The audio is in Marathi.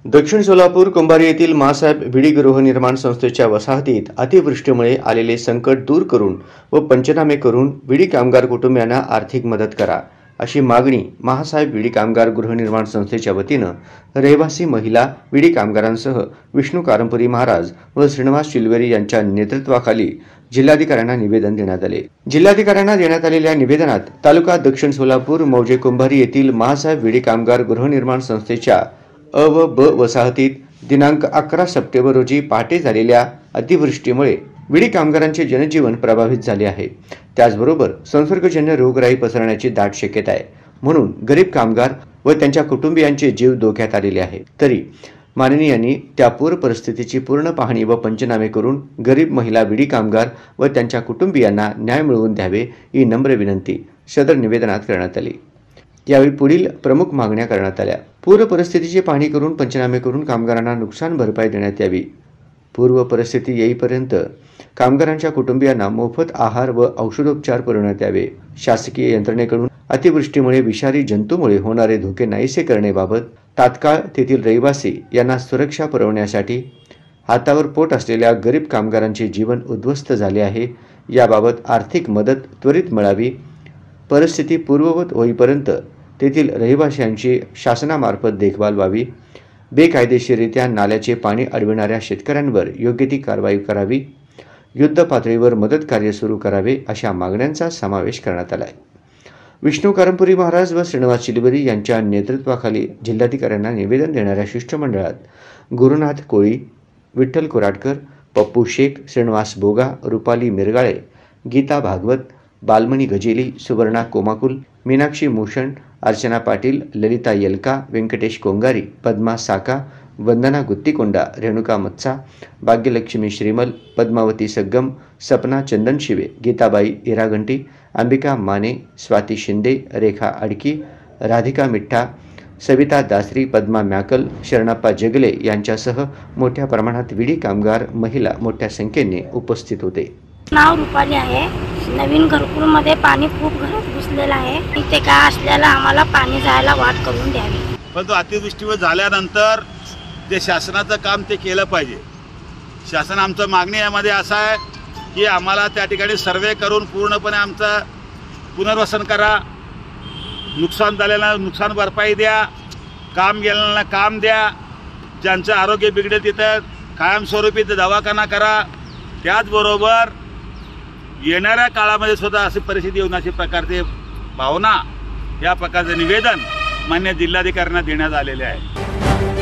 दक्षिण सोलापूर कुंभारी येथील मासाहेब विडी गृहनिर्माण संस्थेच्या वसाहतीत अतिवृष्टीमुळे आलेले संकट दूर करून व पंचनामे करून विडी कामगार कुटुंबियांना आर्थिक मदत करा अशी मागणी मासाहेब विडी कामगार गृहनिर्माण संस्थेच्या वतीनं रहिवासी महिला विडी कामगारांसह विष्णू कारंपुरी महाराज व श्रीनिवास चिलवेरी यांच्या नेतृत्वाखाली जिल्हाधिकाऱ्यांना निवेदन देण्यात आले। जिल्हाधिकाऱ्यांना देण्यात आलेल्या निवेदनात तालुका दक्षिण सोलापूर मौजे कुंभारी येथील मासाहेब विडी कामगार गृहनिर्माण संस्थेच्या अ व ब वसाहतीत दिनांक 11 सप्टेंबर रोजी पहाटे झालेल्या अतिवृष्टीमुळे विडी कामगारांचे जनजीवन प्रभावित झाले आहे। त्याचबरोबर संसर्गजन्य रोगराई पसरण्याची दाट शक्यता आहे, म्हणून गरीब कामगार व त्यांच्या कुटुंबियांचे जीव धोक्यात आलेले आहे। तरी माननीयांनी त्या पूर परिस्थितीची पूर्ण पाहणी व पंचनामे करून गरीब महिला विडी कामगार व त्यांच्या कुटुंबियांना न्याय मिळवून द्यावे ही नम्र विनंती सदर निवेदनात करण्यात आली। यावेळी पुढील प्रमुख मागण्या करण्यात आल्या। पूर परिस्थितीची पाहणी करून पंचनामे करून कामगारांना नुकसान भरपाई देण्यात यावी। पूर्व परिस्थिती येईपर्यंत कामगारांच्या कुटुंबियांना मोफत आहार व औषधोपचार पुरवण्यात यावे। शासकीय यंत्रणेकडून अतिवृष्टीमुळे विषारी जंतूमुळे होणारे धोके नाहीसे करण्याबाबत तात्काळ तेथील रहिवासी यांना सुरक्षा पुरवण्यासाठी हातावर पोट असलेल्या गरीब कामगारांचे जीवन उद्ध्वस्त झाले आहे, याबाबत आर्थिक मदत त्वरित मिळावी। परिस्थिती पूर्ववत होईपर्यंत तेथील रहिवाशांची शासनामार्फत देखभाल व्हावी। बेकायदेशीररित्या नाल्याचे पाणी अडविणाऱ्या शेतकऱ्यांवर योग्य ती कारवाई करावी। युद्ध पातळीवर मदत कार्य सुरू करावे अशा मागण्यांचा समावेश करण्यात आला आहे। विष्णू कारंपुरी महाराज व श्रीनिवास चिलवेरी यांच्या नेतृत्वाखाली जिल्हाधिकाऱ्यांना निवेदन देणाऱ्या शिष्टमंडळात गुरुनाथ कोळी, विठ्ठल कोराटकर, पप्पू शेख, श्रीनिवास बोगा, रुपाली मिरगाळे, गीता भागवत, बालमणी गजेली, सुवर्णा कोमाकुल, मीनाक्षी मूषण, अर्चना पाटील, ललिता येलका, व्यंकटेश कोंगारी, पद्मा साका, वंदना गुत्तीकोंडा, रेणुका मत्सा, भाग्यलक्ष्मी श्रीमल, पद्मावती सग्गम, सपना चंदनशिवे, गीताबाई इरागंटी, अंबिका माने, स्वाती शिंदे, रेखा अडकी, राधिका मिठ्ठा, सविता दासरी, पद्मा म्याकल, शरणप्पा जगले यांच्यासह मोठ्या प्रमाणात विडी कामगार महिला मोठ्या संख्येने उपस्थित होते। नाव रुपाली आहे। नवीन घरकुलमध्ये पाणी खूप घरात घुसलेलं आहे। इथे काय असल्याला आम्हाला पाणी जायला वाट करून द्यावी। परंतु अतिवृष्टी झाल्यानंतर जे शासनाचं काम ते केलं पाहिजे। शासन आमचं मागणी यामध्ये असं आहे की आम्हाला त्या ठिकाणी सर्वे करून पूर्णपणे आमचं पुनर्वसन करा, नुकसान झालेला नुकसान भरपाई द्या, काम गेलेला काम द्या, ज्यांचं आरोग्य बिघडेल तिथं कायमस्वरूपी दवाखाना करा। त्याचबरोबर येणाऱ्या काळामध्ये सुद्धा अशी परिस्थिती येऊन अशी प्रकारचे भावना या प्रकारचे निवेदन मान्य जिल्हाधिकाऱ्यांना देण्यात आलेले आहे।